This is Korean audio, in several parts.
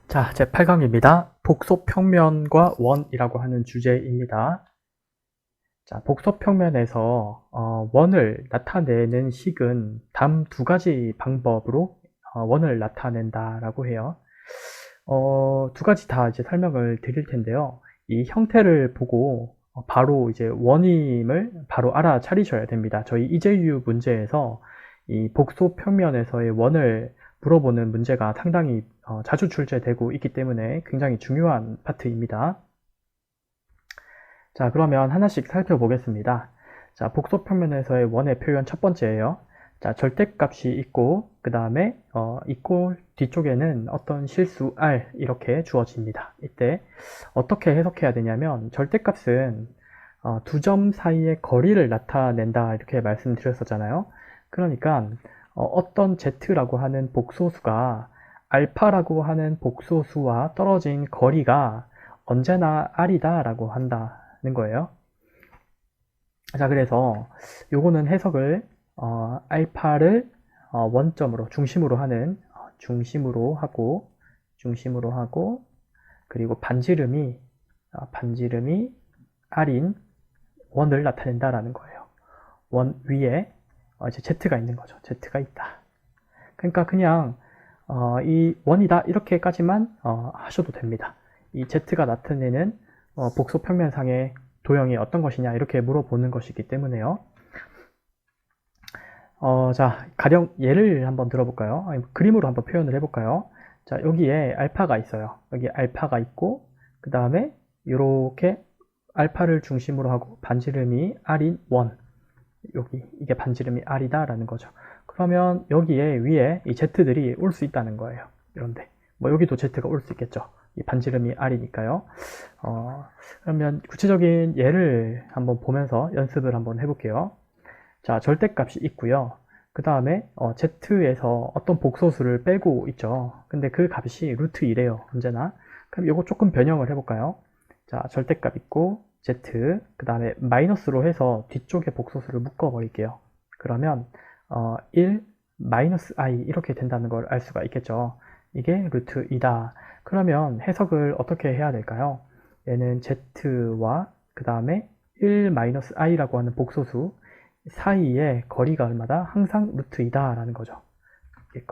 자, 제8강입니다. 복소평면과 원이라고 하는 주제입니다. 자, 복소평면에서 원을 나타내는 식은 다음 두 가지 방법으로 원을 나타낸다라고 해요. 두 가지 다 이제 설명을 드릴 텐데요. 이 형태를 보고 바로 이제 원임을 바로 알아차리셔야 됩니다. 저희 이재유 문제에서 이 복소평면에서의 원을 물어보는 문제가 상당히 자주 출제되고 있기 때문에 굉장히 중요한 파트입니다. 자, 그러면 하나씩 살펴보겠습니다. 자, 복소평면에서의 원의 표현 첫 번째예요. 자, 절대값이 있고 그 다음에 있고 뒤쪽에는 어떤 실수 R 이렇게 주어집니다. 이때 어떻게 해석해야 되냐면 절대값은 두 점 사이의 거리를 나타낸다 이렇게 말씀드렸었잖아요. 그러니까 어떤 Z라고 하는 복소수가 알파라고 하는 복소수와 떨어진 거리가 언제나 R이다 라고 한다는 거예요. 자, 그래서 요거는 해석을 알파를 원점으로 중심으로 하고 그리고 반지름이 R인 원을 나타낸다라는 거예요. 원 위에 이제 Z가 있는 거죠. Z가 있다. 그러니까 그냥 이 원이다 이렇게까지만 하셔도 됩니다. 이 Z가 나타내는 복소평면상의 도형이 어떤 것이냐 이렇게 물어보는 것이기 때문에요. 자, 가령 예를 한번 들어볼까요? 아니, 그림으로 한번 표현을 해볼까요? 자, 여기에 알파가 있어요. 여기 알파가 있고 그 다음에 이렇게 알파를 중심으로 하고 반지름이 R인 원, 여기 이게 반지름이 R이다 라는 거죠. 그러면 여기에 위에 이 Z들이 올 수 있다는 거예요. 이런데 뭐 여기도 Z가 올 수 있겠죠. 이 반지름이 R이니까요. 그러면 구체적인 예를 한번 보면서 연습을 한번 해볼게요. 자, 절대값이 있고요. 그 다음에 Z에서 어떤 복소수를 빼고 있죠. 근데 그 값이 루트 2래요. 언제나. 그럼 이거 조금 변형을 해볼까요? 자, 절대값 있고 Z, 그 다음에 마이너스로 해서 뒤쪽에 복소수를 묶어버릴게요. 그러면 1 마이너스 I 이렇게 된다는 걸 알 수가 있겠죠. 이게 루트 2다. 그러면 해석을 어떻게 해야 될까요? 얘는 Z와 그 다음에 1 마이너스 I라고 하는 복소수 사이의 거리가 얼마다? 항상 루트 2다 라는 거죠. 이게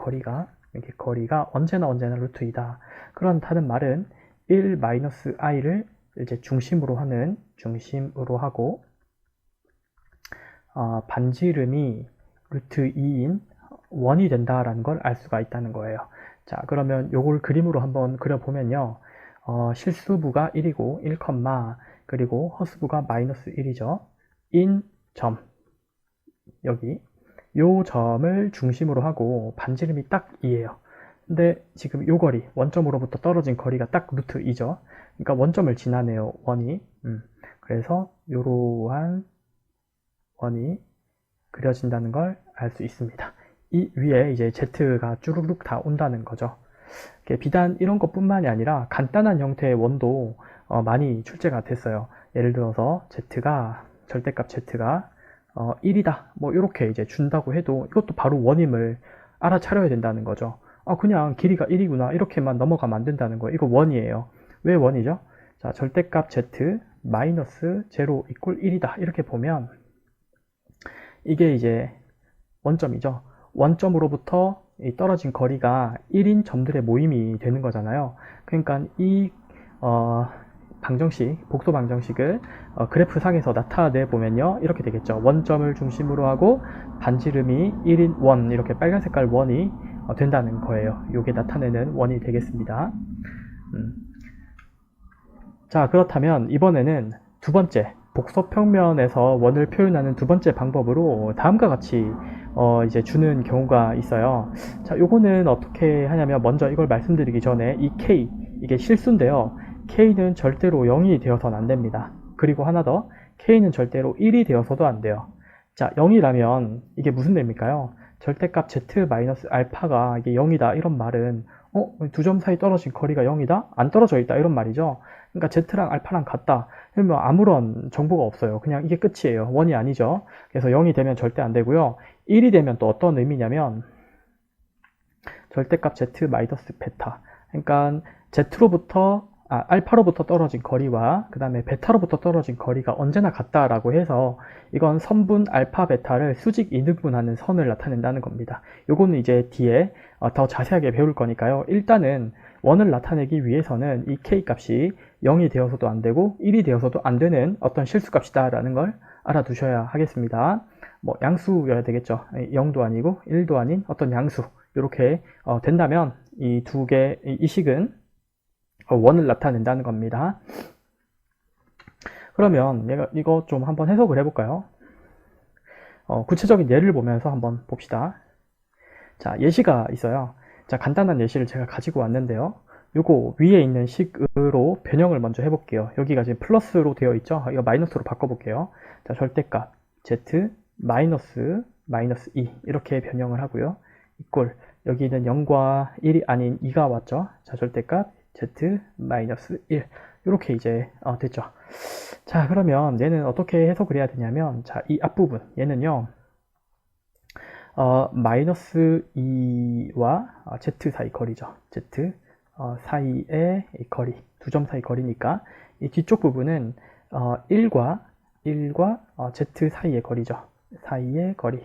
거리가 언제나 루트 2다. 그렇다는 말은 1 마이너스 I를 이제 중심으로 하고 반지름이 루트 2인 원이 된다라는 걸 알 수가 있다는 거예요. 자, 그러면 요걸 그림으로 한번 그려보면요. 실수부가 1이고 1, 그리고 허수부가 마이너스 1이죠. 인 점, 여기 요 점을 중심으로 하고 반지름이 딱 2예요. 근데 지금 요 거리, 원점으로부터 떨어진 거리가 딱 루트 2죠. 그러니까 원점을 지나네요, 원이. 그래서 요러한 원이 그려진다는 걸 알 수 있습니다. 이 위에 이제 Z가 쭈르륵 다 온다는 거죠. 비단 이런 것뿐만이 아니라 간단한 형태의 원도 많이 출제가 됐어요. 예를 들어서 절대값 Z가 1이다. 뭐 이렇게 이제 준다고 해도 이것도 바로 원임을 알아차려야 된다는 거죠. 그냥 길이가 1이구나 이렇게만 넘어가면 안 된다는 거예요. 이거 원이에요. 왜 원이죠? 자, 절대값 Z 마이너스 0 이퀄 1이다. 이렇게 보면 이게 이제 원점이죠. 원점으로부터 떨어진 거리가 1인 점들의 모임이 되는 거잖아요. 그러니까 이 복소 방정식을 그래프 상에서 나타내 보면요. 이렇게 되겠죠. 원점을 중심으로 하고 반지름이 1인 원, 이렇게 빨간 색깔 원이 된다는 거예요. 이게 나타내는 원이 되겠습니다. 자, 그렇다면 이번에는 두 번째, 복소평면에서 원을 표현하는 두 번째 방법으로 다음과 같이 이제 주는 경우가 있어요. 자, 요거는 어떻게 하냐면 먼저 이걸 말씀드리기 전에 이 K, 이게 실수인데요. K는 절대로 0이 되어서는 안 됩니다. 그리고 하나 더, K는 절대로 1이 되어서도 안 돼요. 자, 0이라면 이게 무슨 의미일까요? 절대값 Z-알파가 이게 0이다 이런 말은 두 점 사이 떨어진 거리가 0이다? 안 떨어져 있다 이런 말이죠. 그러니까 Z랑 알파랑 같다. 그러면 아무런 정보가 없어요. 그냥 이게 끝이에요. 1이 아니죠. 그래서 0이 되면 절대 안 되고요. 1이 되면 또 어떤 의미냐면 절대값 Z 마이너스 베타. 그러니까 알파로부터 떨어진 거리와 그 다음에 베타로부터 떨어진 거리가 언제나 같다라고 해서 이건 선분 알파 베타를 수직 이등분하는 선을 나타낸다는 겁니다. 요거는 이제 뒤에 더 자세하게 배울 거니까요. 일단은 원을 나타내기 위해서는 이 k 값이 0이 되어서도 안 되고 1이 되어서도 안 되는 어떤 실수값이다 라는 걸 알아두셔야 하겠습니다. 뭐 양수여야 되겠죠. 0도 아니고 1도 아닌 어떤 양수 이렇게 된다면 이 두 개 이 식은 원을 나타낸다는 겁니다. 그러면 이거 좀 한번 해석을 해볼까요? 구체적인 예를 보면서 한번 봅시다. 자, 예시가 있어요. 자, 간단한 예시를 제가 가지고 왔는데요. 요거 위에 있는 식으로 변형을 먼저 해볼게요. 여기가 지금 플러스로 되어 있죠? 이거 마이너스로 바꿔볼게요. 자, 절대값 z 마이너스 2 이렇게 변형을 하고요. 이꼴 여기는 0과 1이 아닌 2가 왔죠? 자, 절대값 z 마이너스 1 이렇게 이제 됐죠. 자, 그러면 얘는 어떻게 해석을 해야 되냐면, 자, 이 앞부분 얘는요 마이너스 2와 z 사이 거리죠. z 사이의 거리, 두 점 사이 거리니까 이 뒤쪽 부분은 1과 z 사이의 거리죠. 사이의 거리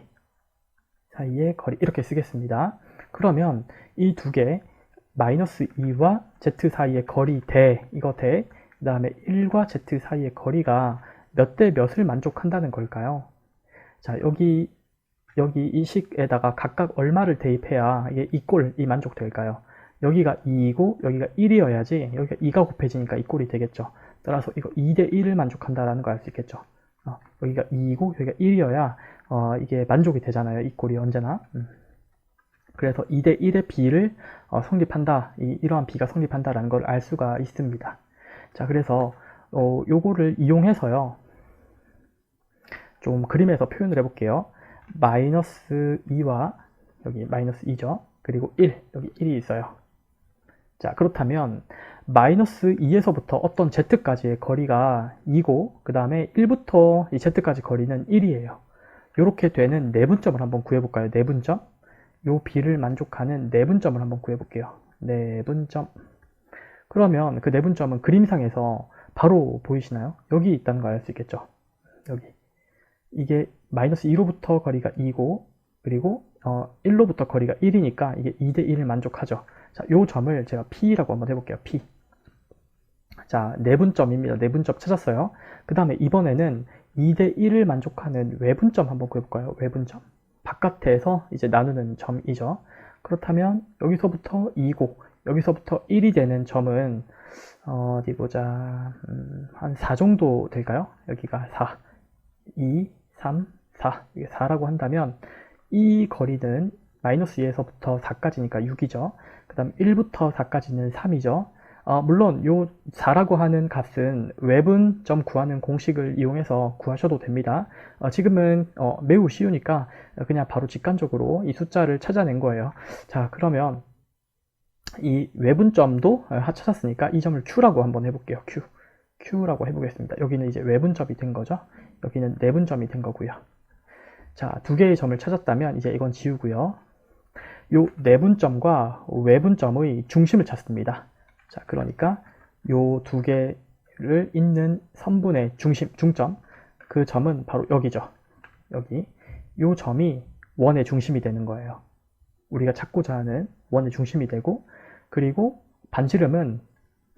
이렇게 쓰겠습니다. 그러면 이 두 개 마이너스 2와 z 사이의 거리 이거 그 다음에 1과 z 사이의 거리가 몇 대 몇을 만족한다는 걸까요? 자, 여기 이 식에다가 각각 얼마를 대입해야 이게 이 만족될까요? 여기가 2이고 여기가 1이어야지 여기가 2가 곱해지니까 이 꼴이 되겠죠. 따라서 이거 2대 1을 만족한다라는 걸 알 수 있겠죠. 여기가 2이고 여기가 1이어야 이게 만족이 되잖아요. 이 꼴이 언제나. 그래서 2대 1의 B를 성립한다. 이러한 B가 성립한다라는 걸 알 수가 있습니다. 자, 그래서 요거를 이용해서요. 좀 그림에서 표현을 해볼게요. 마이너스 2와 여기 마이너스 2죠. 그리고 1, 여기 1이 있어요. 자, 그렇다면 마이너스 2에서부터 어떤 z까지의 거리가 2고 그 다음에 1부터 이 z까지 거리는 1이에요. 이렇게 되는 내분점을 한번 구해볼까요? 내분점? 요 B를 만족하는 내분점을 한번 구해볼게요. 내분점. 그러면 그 내분점은 그림상에서 바로 보이시나요? 여기 있다는 걸 알 수 있겠죠. 여기. 이게 마이너스 2로부터 거리가 2고 그리고 1로부터 거리가 1이니까 이게 2대 1을 만족하죠. 자, 요 점을 제가 P라고 한번 해볼게요. P. 자, 내분점입니다. 내분점 찾았어요. 그 다음에 이번에는 2대 1을 만족하는 외분점 한번 구해볼까요? 외분점. 바깥에서 이제 나누는 점이죠. 그렇다면 여기서부터 2고 여기서부터 1이 되는 점은 어디 보자. 한 4 정도 될까요? 여기가 4, 2, 3, 4. 이게 4라고 한다면 이 거리는 마이너스 2에서부터 4까지니까 6이죠. 그 다음 1부터 4까지는 3이죠. 물론 요 4라고 하는 값은 외분점 구하는 공식을 이용해서 구하셔도 됩니다. 지금은 매우 쉬우니까 그냥 바로 직관적으로 이 숫자를 찾아낸 거예요. 자, 그러면 이 외분점도 찾았으니까 이 점을 Q라고 한번 해볼게요. Q라고 해보겠습니다. 여기는 이제 외분점이 된 거죠. 여기는 내분점이 된 거고요. 자, 두 개의 점을 찾았다면 이제 이건 지우고요. 요 내분점과 외분점의 중심을 찾습니다. 자, 그러니까 요 두 개를 잇는 선분의 중점, 그 점은 바로 여기죠. 여기. 요 점이 원의 중심이 되는 거예요. 우리가 찾고자 하는 원의 중심이 되고, 그리고 반지름은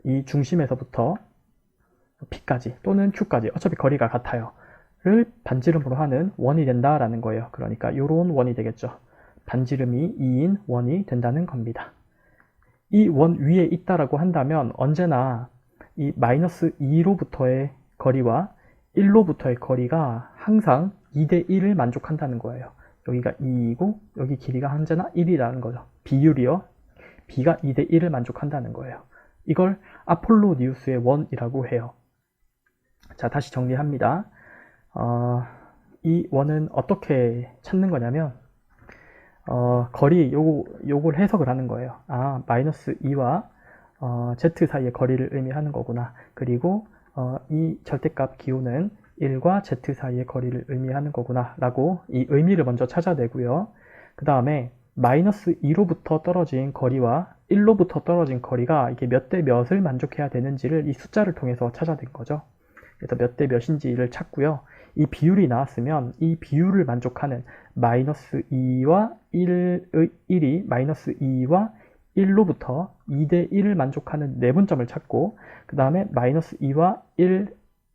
이 중심에서부터 P까지 또는 Q까지 어차피 거리가 같아요. 를 반지름으로 하는 원이 된다라는 거예요. 그러니까 요런 원이 되겠죠. 반지름이 2인 원이 된다는 겁니다. 이 원 위에 있다라고 한다면 언제나 이 마이너스 2로부터의 거리와 1로부터의 거리가 항상 2대 1을 만족한다는 거예요. 여기가 2이고 여기 길이가 언제나 1이라는 거죠. 비율이요. B가 2대 1을 만족한다는 거예요. 이걸 아폴로니우스의 원이라고 해요. 자, 다시 정리합니다. 이 원은 어떻게 찾는 거냐면 거리 요걸 해석을 하는 거예요. 마이너스 2와 z 사이의 거리를 의미하는 거구나. 그리고 이 절대값 기호는 1과 z 사이의 거리를 의미하는 거구나 라고 이 의미를 먼저 찾아내고요. 그 다음에 마이너스 2로부터 떨어진 거리와 1로부터 떨어진 거리가 이게 몇 대 몇을 만족해야 되는지를 이 숫자를 통해서 찾아낸 거죠. 그래서 몇 대 몇인지를 찾고요. 이 비율이 나왔으면 이 비율을 만족하는 마이너스 2와 1이 마이너스 2와 1로부터 2대 1을 만족하는 내분점을 찾고 그 다음에 마이너스 2와 1,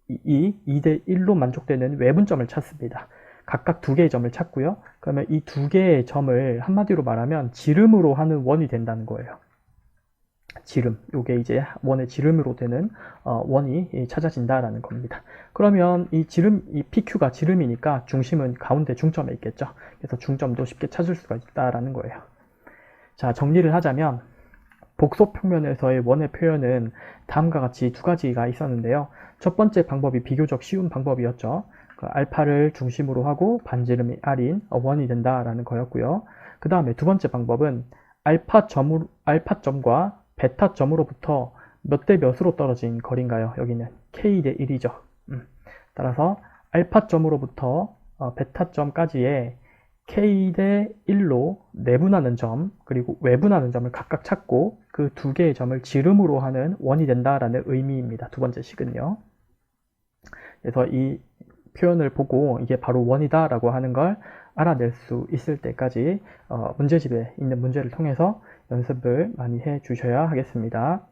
2대 1로 만족되는 외분점을 찾습니다. 각각 두 개의 점을 찾고요. 그러면 이 두 개의 점을 한마디로 말하면 지름으로 하는 원이 된다는 거예요. 지름, 요게 이제 원의 지름으로 되는 원이 찾아진다라는 겁니다. 그러면 이 지름, 이 PQ가 지름이니까 중심은 가운데 중점에 있겠죠. 그래서 중점도 쉽게 찾을 수가 있다라는 거예요. 자, 정리를 하자면 복소 평면에서의 원의 표현은 다음과 같이 두 가지가 있었는데요. 첫 번째 방법이 비교적 쉬운 방법이었죠. 그 알파를 중심으로 하고 반지름이 r인 원이 된다라는 거였고요. 그 다음에 두 번째 방법은 알파점과 베타점으로부터 몇 대 몇으로 떨어진 거리인가요? 여기는 k 대 1이죠. 따라서 알파점으로부터 베타점까지의 k 대 1로 내분하는 점 그리고 외분하는 점을 각각 찾고 그 두 개의 점을 지름으로 하는 원이 된다라는 의미입니다. 두 번째 식은요. 그래서 이 표현을 보고 이게 바로 원이다 라고 하는 걸 알아낼 수 있을 때까지 문제집에 있는 문제를 통해서 연습을 많이 해 주셔야 하겠습니다.